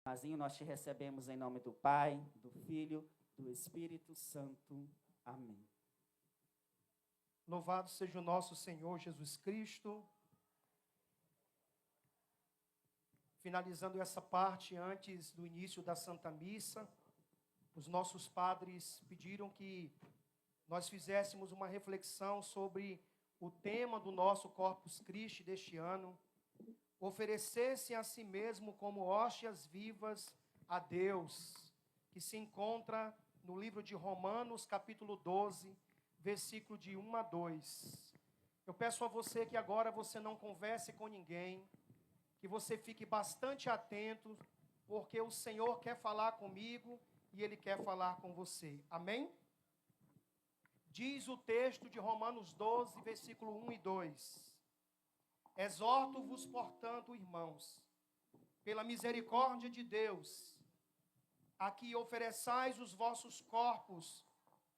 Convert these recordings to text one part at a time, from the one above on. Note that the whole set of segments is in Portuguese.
Mazinho, nós te recebemos em nome do Pai, do Filho, do Espírito Santo. Amém. Louvado seja o nosso Senhor Jesus Cristo. Finalizando essa parte antes do início da Santa Missa, os nossos padres pediram que nós fizéssemos uma reflexão sobre o tema do nosso Corpus Christi deste ano: oferecer-se a si mesmo como hóstias vivas a Deus, que se encontra no livro de Romanos, capítulo 12, versículo de 1 a 2. Eu peço a você que agora você não converse com ninguém, que você fique bastante atento, porque o Senhor quer falar comigo e Ele quer falar com você. Amém? Diz o texto de Romanos 12, versículo 1 e 2. Exorto-vos, portanto, irmãos, pela misericórdia de Deus, a que ofereçais os vossos corpos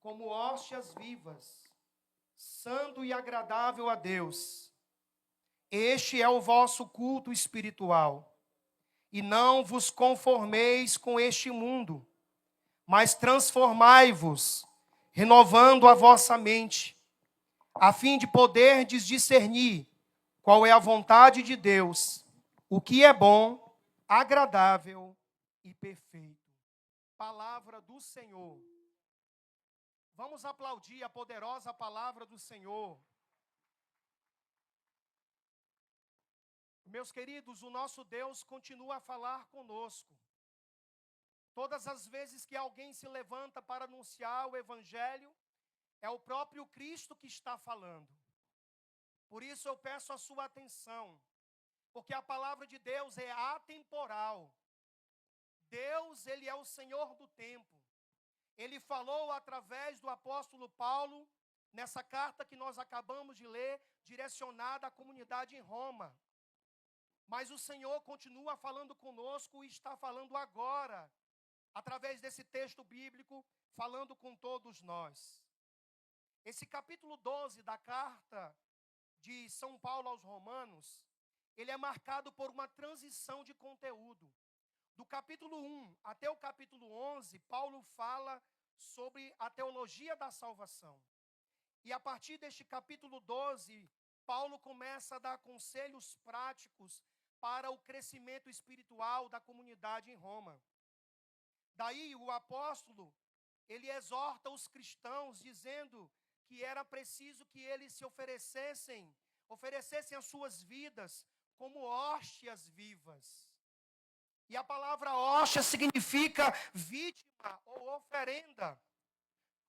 como hóstias vivas, santo e agradável a Deus. Este é o vosso culto espiritual. E não vos conformeis com este mundo, mas transformai-vos, renovando a vossa mente, a fim de poderdes discernir qual é a vontade de Deus, o que é bom, agradável e perfeito. Palavra do Senhor. Vamos aplaudir a poderosa palavra do Senhor. Meus queridos, o nosso Deus continua a falar conosco. Todas as vezes que alguém se levanta para anunciar o Evangelho, é o próprio Cristo que está falando. Por isso eu peço a sua atenção, porque a palavra de Deus é atemporal. Deus, Ele é o Senhor do tempo. Ele falou através do apóstolo Paulo, nessa carta que nós acabamos de ler, direcionada à comunidade em Roma. Mas o Senhor continua falando conosco e está falando agora, através desse texto bíblico, falando com todos nós. Esse capítulo 12 da carta de São Paulo aos Romanos, ele é marcado por uma transição de conteúdo. Do capítulo 1 até o capítulo 11, Paulo fala sobre a teologia da salvação. E a partir deste capítulo 12, Paulo começa a dar conselhos práticos para o crescimento espiritual da comunidade em Roma. Daí o apóstolo, ele exorta os cristãos, dizendo que era preciso que eles se oferecessem as suas vidas como hóstias vivas. E a palavra hóstia significa vítima ou oferenda.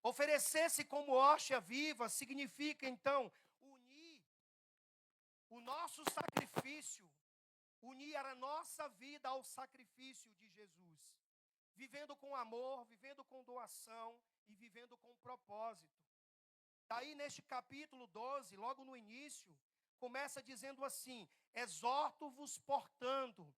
Oferecer-se como hóstia viva significa, então, unir o nosso sacrifício, unir a nossa vida ao sacrifício de Jesus, vivendo com amor, vivendo com doação e vivendo com propósito. Daí, neste capítulo 12, logo no início, começa dizendo assim: exorto-vos, portanto.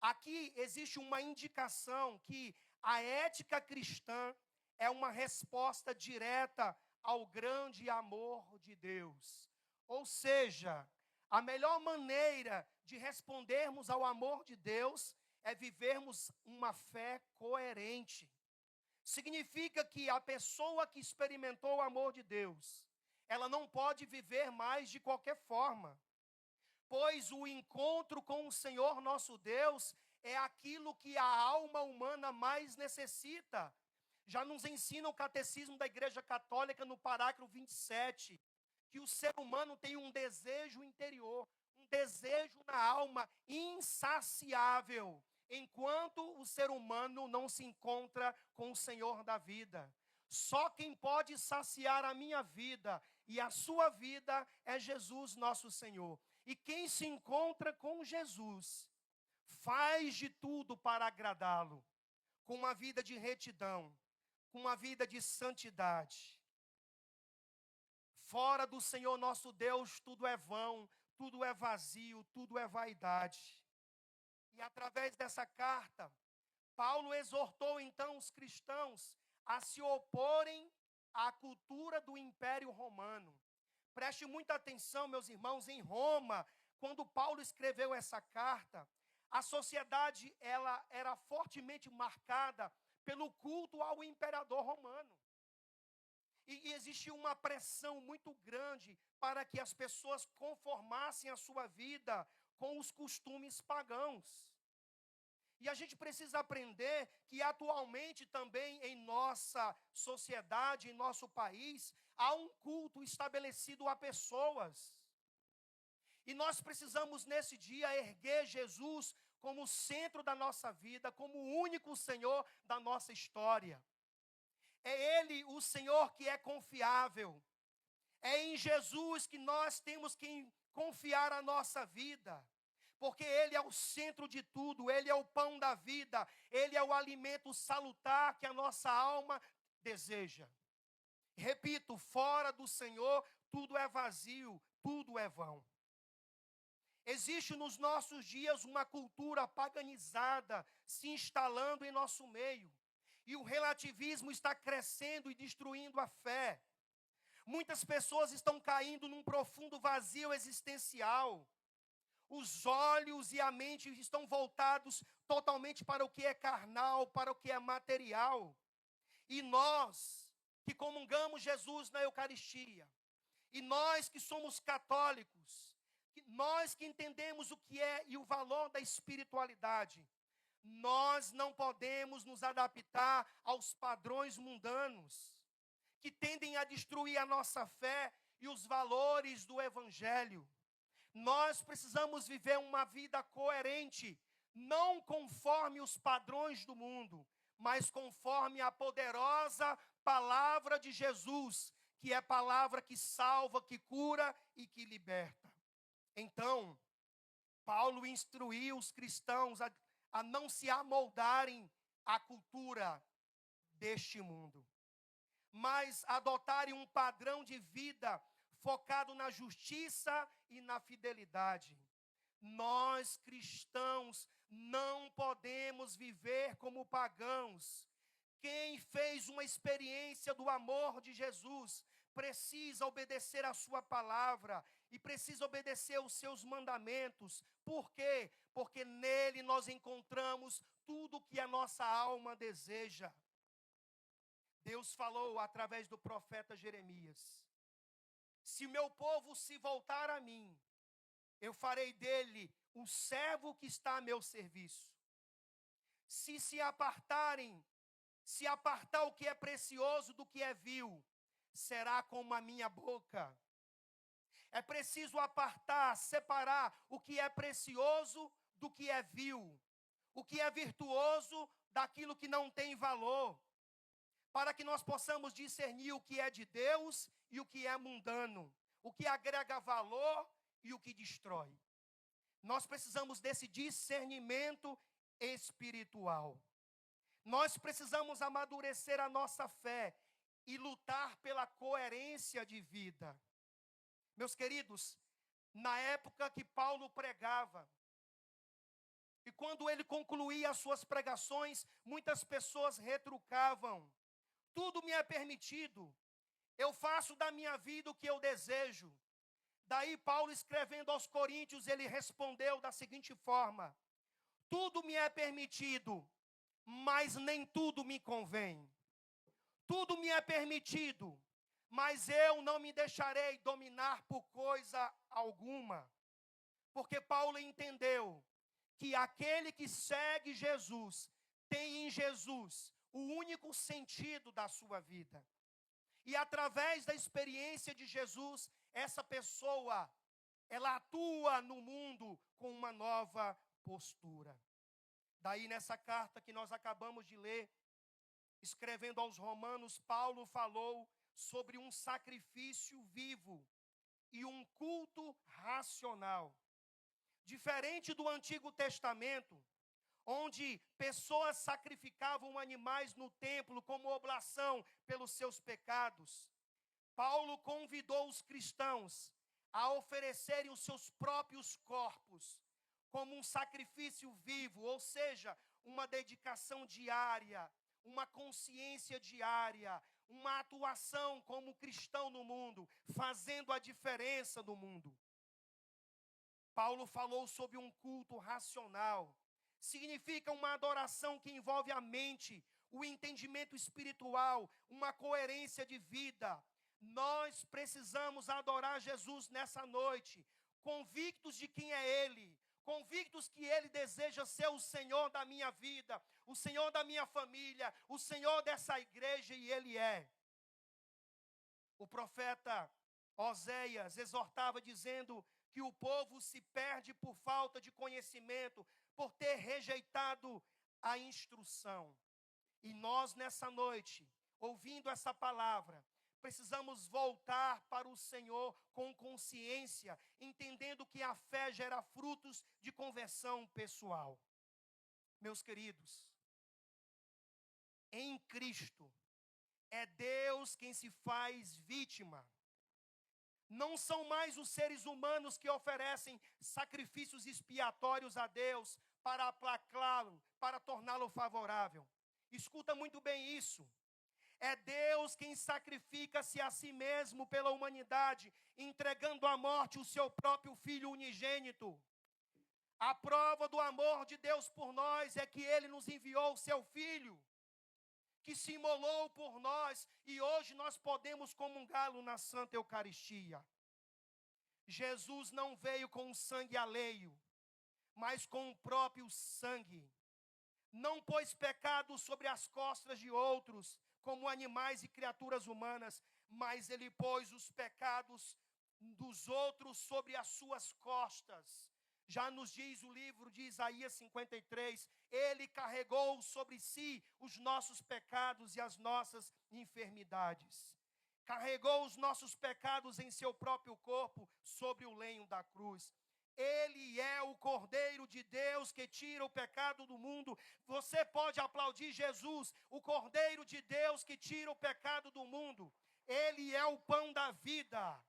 Aqui existe uma indicação que a ética cristã é uma resposta direta ao grande amor de Deus. Ou seja, a melhor maneira de respondermos ao amor de Deus é vivermos uma fé coerente. Significa que a pessoa que experimentou o amor de Deus, ela não pode viver mais de qualquer forma. Pois o encontro com o Senhor nosso Deus é aquilo que a alma humana mais necessita. Já nos ensina o Catecismo da Igreja Católica no parágrafo 27, que o ser humano tem um desejo interior, um desejo na alma insaciável, enquanto o ser humano não se encontra com o Senhor da vida. Só quem pode saciar a minha vida e a sua vida é Jesus nosso Senhor. E quem se encontra com Jesus, faz de tudo para agradá-lo, com uma vida de retidão, com uma vida de santidade. Fora do Senhor nosso Deus, tudo é vão, tudo é vazio, tudo é vaidade. E através dessa carta, Paulo exortou então os cristãos a se oporem à cultura do Império Romano. Preste muita atenção, meus irmãos, em Roma, quando Paulo escreveu essa carta, a sociedade ela era fortemente marcada pelo culto ao imperador romano. E existia uma pressão muito grande para que as pessoas conformassem a sua vida com os costumes pagãos. E a gente precisa aprender que atualmente também em nossa sociedade, em nosso país, há um culto estabelecido a pessoas. E nós precisamos nesse dia erguer Jesus como centro da nossa vida, como o único Senhor da nossa história. É Ele o Senhor que é confiável. É em Jesus que nós temos que confiar a nossa vida. Porque Ele é o centro de tudo, Ele é o pão da vida, Ele é o alimento salutar que a nossa alma deseja. Repito, fora do Senhor, tudo é vazio, tudo é vão. Existe nos nossos dias uma cultura paganizada se instalando em nosso meio. E o relativismo está crescendo e destruindo a fé. Muitas pessoas estão caindo num profundo vazio existencial. Os olhos e a mente estão voltados totalmente para o que é carnal, para o que é material. E nós que comungamos Jesus na Eucaristia, e nós que somos católicos, nós que entendemos o que é e o valor da espiritualidade, nós não podemos nos adaptar aos padrões mundanos, que tendem a destruir a nossa fé e os valores do Evangelho. Nós precisamos viver uma vida coerente, não conforme os padrões do mundo, mas conforme a poderosa palavra de Jesus, que é palavra que salva, que cura e que liberta. Então, Paulo instruiu os cristãos a não se amoldarem à cultura deste mundo, mas adotarem um padrão de vida focado na justiça e na fidelidade. Nós, cristãos, não podemos viver como pagãos. Quem fez uma experiência do amor de Jesus precisa obedecer a sua palavra e precisa obedecer os seus mandamentos. Por quê? Porque nele nós encontramos tudo o que a nossa alma deseja. Deus falou através do profeta Jeremias: se meu povo se voltar a mim, eu farei dele um servo que está a meu serviço. Se apartar o que é precioso do que é vil, será como a minha boca. É preciso apartar, separar o que é precioso do que é vil, o que é virtuoso daquilo que não tem valor, para que nós possamos discernir o que é de Deus e o que é mundano, o que agrega valor e o que destrói. Nós precisamos desse discernimento espiritual. Nós precisamos amadurecer a nossa fé e lutar pela coerência de vida. Meus queridos, na época que Paulo pregava, e quando ele concluía as suas pregações, muitas pessoas retrucavam: tudo me é permitido, eu faço da minha vida o que eu desejo. Daí Paulo, escrevendo aos Coríntios, ele respondeu da seguinte forma: tudo me é permitido, mas nem tudo me convém. Tudo me é permitido, mas eu não me deixarei dominar por coisa alguma. Porque Paulo entendeu que aquele que segue Jesus tem em Jesus o único sentido da sua vida. E através da experiência de Jesus, essa pessoa, ela atua no mundo com uma nova postura. Daí nessa carta que nós acabamos de ler, escrevendo aos Romanos, Paulo falou sobre um sacrifício vivo e um culto racional. Diferente do Antigo Testamento, onde pessoas sacrificavam animais no templo como oblação pelos seus pecados, Paulo convidou os cristãos a oferecerem os seus próprios corpos como um sacrifício vivo, ou seja, uma dedicação diária, uma consciência diária, uma atuação como cristão no mundo, fazendo a diferença no mundo. Paulo falou sobre um culto racional, significa uma adoração que envolve a mente, o entendimento espiritual, uma coerência de vida. Nós precisamos adorar Jesus nessa noite, convictos de quem é Ele, convictos que Ele deseja ser o Senhor da minha vida, o Senhor da minha família, o Senhor dessa igreja, e Ele é. O profeta Oséias exortava dizendo que o povo se perde por falta de conhecimento, por ter rejeitado a instrução. E nós, nessa noite, ouvindo essa palavra, precisamos voltar para o Senhor com consciência, entendendo que a fé gera frutos de conversão pessoal. Meus queridos, em Cristo, é Deus quem se faz vítima. Não são mais os seres humanos que oferecem sacrifícios expiatórios a Deus para aplacá-lo, para torná-lo favorável. Escuta muito bem isso. É Deus quem sacrifica-se a si mesmo pela humanidade, entregando à morte o seu próprio Filho unigênito. A prova do amor de Deus por nós é que Ele nos enviou o seu Filho, que se imolou por nós, e hoje nós podemos comungá-lo na Santa Eucaristia. Jesus não veio com sangue alheio, mas com o próprio sangue. Não pôs pecado sobre as costas de outros, como animais e criaturas humanas, mas Ele pôs os pecados dos outros sobre as suas costas. Já nos diz o livro de Isaías 53, Ele carregou sobre si os nossos pecados e as nossas enfermidades. Carregou os nossos pecados em seu próprio corpo sobre o lenho da cruz. Ele é o Cordeiro de Deus que tira o pecado do mundo. Você pode aplaudir Jesus, o Cordeiro de Deus que tira o pecado do mundo. Ele é o pão da vida.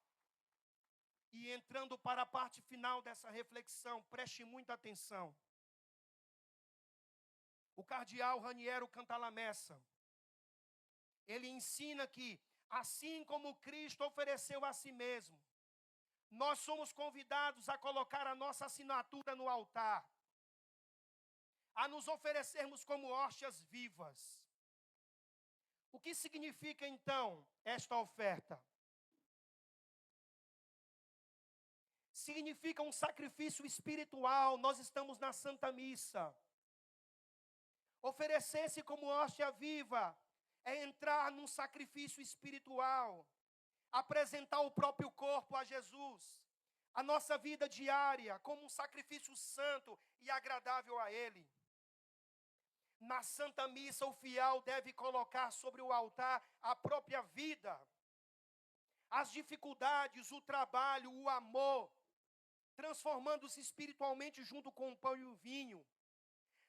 E entrando para a parte final dessa reflexão, preste muita atenção. O cardeal Raniero Cantalamessa, ele ensina que, assim como Cristo ofereceu a si mesmo, nós somos convidados a colocar a nossa assinatura no altar, a nos oferecermos como hóstias vivas. O que significa, então, esta oferta? Significa um sacrifício espiritual. Nós estamos na Santa Missa. Oferecer-se como hóstia viva é entrar num sacrifício espiritual, apresentar o próprio corpo a Jesus, a nossa vida diária como um sacrifício santo e agradável a Ele. Na Santa Missa, o fiel deve colocar sobre o altar a própria vida, as dificuldades, o trabalho, o amor, transformando-se espiritualmente junto com o pão e o vinho.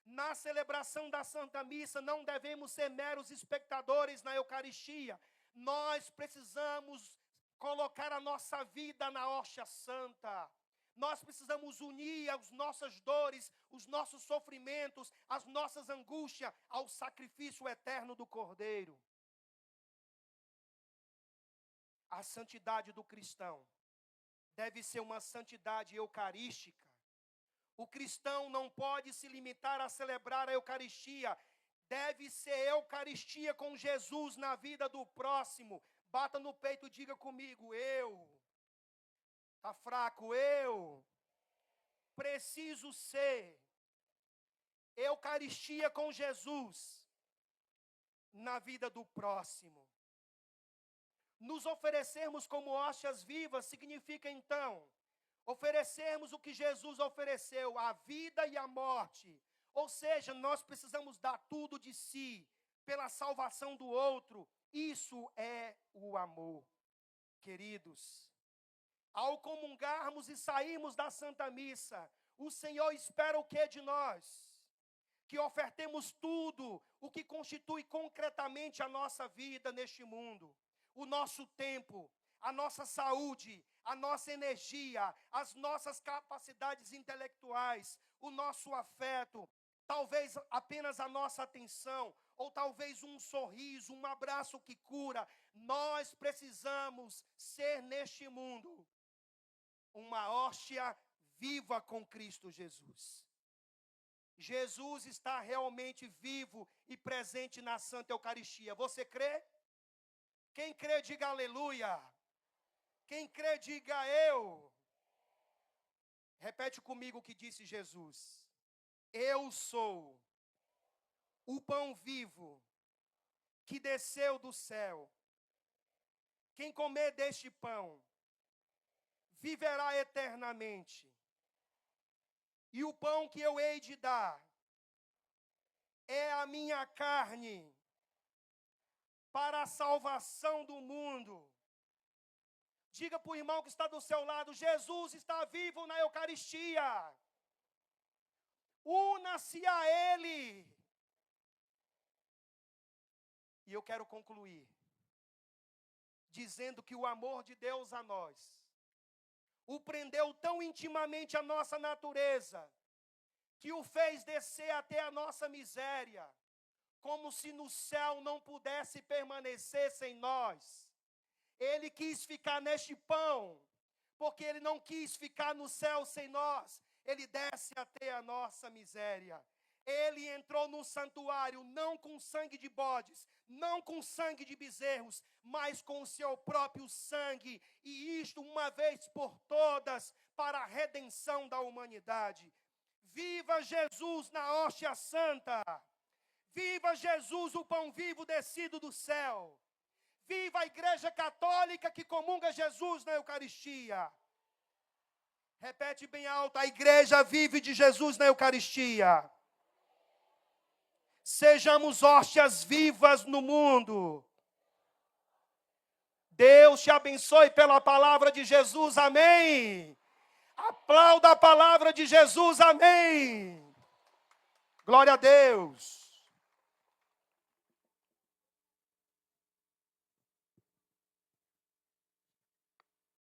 Na celebração da Santa Missa, não devemos ser meros espectadores na Eucaristia. Nós precisamos colocar a nossa vida na hóstia santa. Nós precisamos unir as nossas dores, os nossos sofrimentos, as nossas angústias ao sacrifício eterno do Cordeiro. A santidade do cristão deve ser uma santidade eucarística. O cristão não pode se limitar a celebrar a Eucaristia. Deve ser Eucaristia com Jesus na vida do próximo. Bata no peito e diga comigo, eu. Está fraco, eu preciso ser Eucaristia com Jesus na vida do próximo. Nos oferecermos como hóstias vivas significa, então, oferecermos o que Jesus ofereceu, a vida e a morte. Ou seja, nós precisamos dar tudo de si pela salvação do outro. Isso é o amor. Queridos, ao comungarmos e sairmos da Santa Missa, o Senhor espera o que de nós? Que ofertemos tudo o que constitui concretamente a nossa vida neste mundo. O nosso tempo, a nossa saúde, a nossa energia, as nossas capacidades intelectuais, o nosso afeto, talvez apenas a nossa atenção, ou talvez um sorriso, um abraço que cura. Nós precisamos ser neste mundo uma hóstia viva com Cristo Jesus. Jesus está realmente vivo e presente na Santa Eucaristia. Você crê? Quem crê, diga aleluia. Quem crê, diga eu. Repete comigo o que disse Jesus. Eu sou o pão vivo que desceu do céu. Quem comer deste pão viverá eternamente. E o pão que eu hei de dar é a minha carne para a salvação do mundo. Diga para o irmão que está do seu lado, Jesus está vivo na Eucaristia. Una-se a Ele. E eu quero concluir dizendo que o amor de Deus a nós o prendeu tão intimamente à nossa natureza, que o fez descer até a nossa miséria, como se no céu não pudesse permanecer sem nós. Ele quis ficar neste pão, porque Ele não quis ficar no céu sem nós. Ele desce até a nossa miséria. Ele entrou no santuário, não com sangue de bodes, não com sangue de bezerros, mas com o seu próprio sangue, e isto uma vez por todas, para a redenção da humanidade. Viva Jesus na hóstia santa! Viva Jesus, o pão vivo descido do céu! Viva a Igreja Católica que comunga Jesus na Eucaristia! Repete bem alto, a Igreja vive de Jesus na Eucaristia. Sejamos hóstias vivas no mundo. Deus te abençoe pela palavra de Jesus, amém. Aplauda a palavra de Jesus, amém. Glória a Deus.